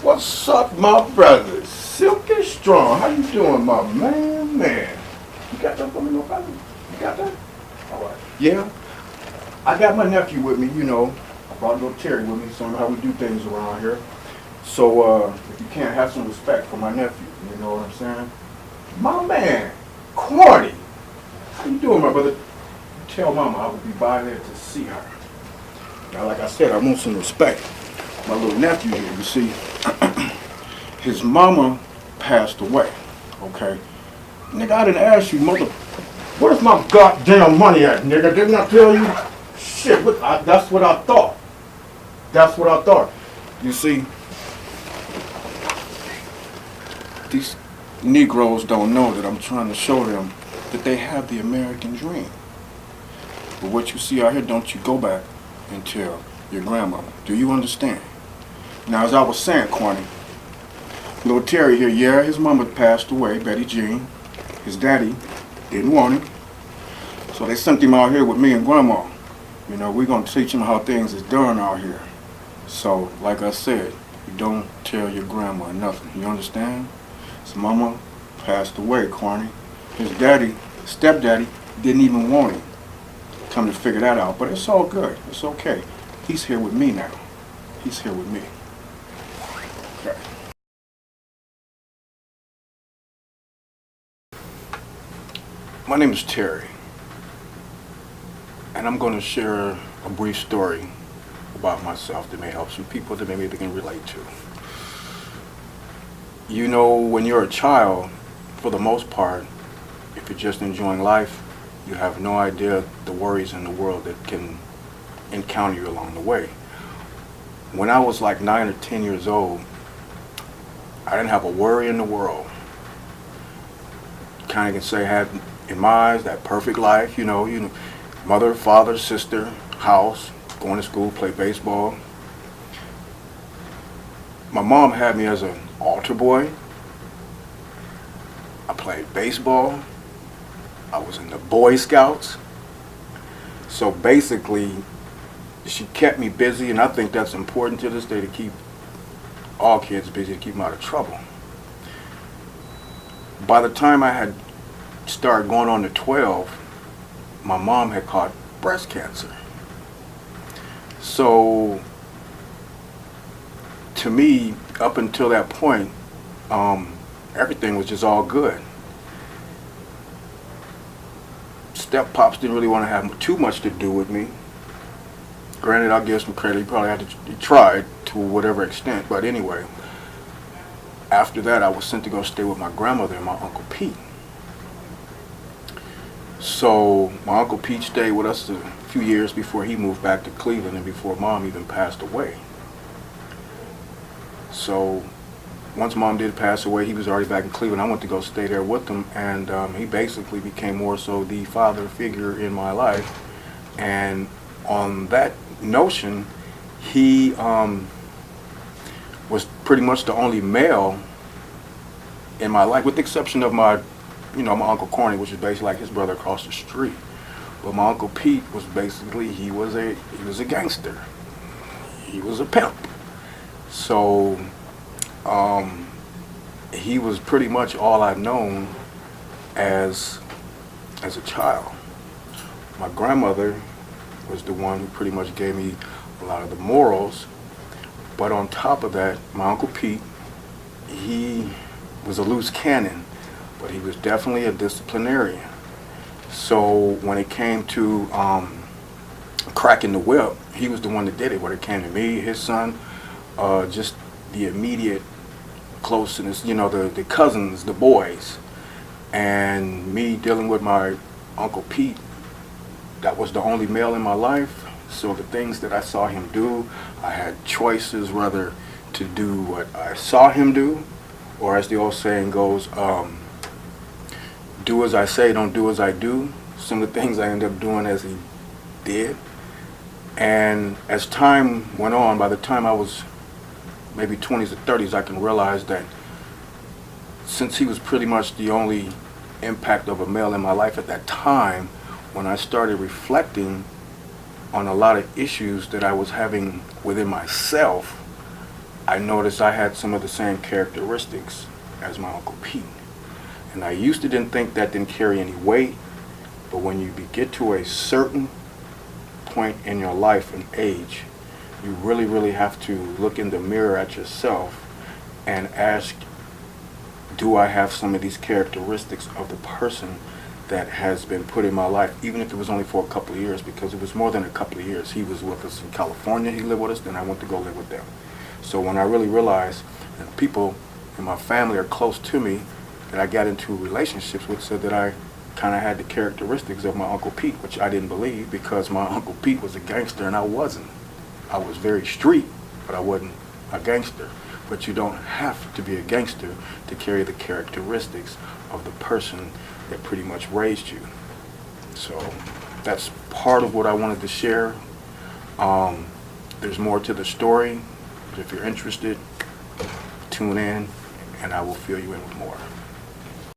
What's up, my brother? Silky Strong. How you doing, my man? You got that for me, no problem? You got that? All right. Yeah. I got my nephew with me, you know. I brought Orlondo Terry with me, showing how we do things around here. So, if you can't have some respect for my nephew, you know what I'm saying? My man, Corny. How you doing, my brother? Tell Mama I will be by there to see her. Now, like I said, I want some respect. My little nephew here, you see, his mama passed away, okay? Nigga, I didn't ask you, mother, where's my goddamn money at, nigga? Didn't I tell you? Shit, that's what I thought. That's what I thought. You see, these Negroes don't know that I'm trying to show them that they have the American dream. But what you see out here, don't you go back and tell your grandmama. Do you understand? Now, as I was saying, Corny, little Terry here, yeah, his mama passed away, Betty Jean. His daddy didn't want him. So they sent him out here with me and Grandma. You know, we're going to teach him how things is done out here. So, like I said, you don't tell your grandma nothing. You understand? His mama passed away, Corny. His daddy, stepdaddy, didn't even want him. Come to figure that out, but it's all good. It's okay. He's here with me now. He's here with me. Okay. My name is Terry, and I'm going to share a brief story about myself that may help some people that maybe they can relate to. You know, when you're a child, for the most part, if you're just enjoying life, you have no idea the worries in the world that can encounter you along the way. When I was like 9 or 10 years old, I didn't have a worry in the world. Kind of can say I had, in my eyes, that perfect life, you know, mother, father, sister, house, going to school, play baseball. My mom had me as an altar boy. I played baseball. I was in the Boy Scouts. So basically, she kept me busy, and I think that's important to this day, to keep all kids busy, to keep them out of trouble. By the time I had started going on to 12, my mom had caught breast cancer. So, to me, up until that point, everything was just all good. Step-pops didn't really want to have too much to do with me. Granted, I'll give some credit. He probably had to try to whatever extent. But anyway, after that, I was sent to go stay with my grandmother and my Uncle Pete. So my Uncle Pete stayed with us a few years before he moved back to Cleveland and before Mom even passed away. So once Mom did pass away, he was already back in Cleveland. I went to go stay there with him, and he basically became more so the father figure in my life. And on that notion, he was pretty much the only male in my life, with the exception of my Uncle Corny, which is basically like his brother across the street. But my Uncle Pete was basically, he was a gangster. He was a pimp. So he was pretty much all I've known as a child. My grandmother was the one who pretty much gave me a lot of the morals. But on top of that, my Uncle Pete, he was a loose cannon, but he was definitely a disciplinarian. So when it came to cracking the whip, he was the one that did it. When it came to me, his son, just the immediate closeness, the cousins, the boys, and me dealing with my Uncle Pete, that was the only male in my life. So the things that I saw him do, I had choices whether to do what I saw him do, or as the old saying goes, do as I say, don't do as I do. Some of the things I ended up doing as he did. And as time went on, by the time I was maybe 20s or 30s, I can realize that since he was pretty much the only impact of a male in my life at that time, when I started reflecting on a lot of issues that I was having within myself, I noticed I had some of the same characteristics as my Uncle Pete. And I used to didn't think that didn't carry any weight, but when you get to a certain point in your life and age, you really, really have to look in the mirror at yourself and ask, do I have some of these characteristics of the person that has been put in my life, even if it was only for a couple of years, because it was more than a couple of years. He was with us in California, he lived with us, then I went to go live with them. So when I really realized that people in my family are close to me, that I got into relationships with, said that I kind of had the characteristics of my Uncle Pete, which I didn't believe, because my Uncle Pete was a gangster and I wasn't. I was very street, but I wasn't a gangster. But you don't have to be a gangster to carry the characteristics of the person that pretty much raised you. So that's part of what I wanted to share. There's more to the story, but if you're interested, tune in and I will fill you in with more.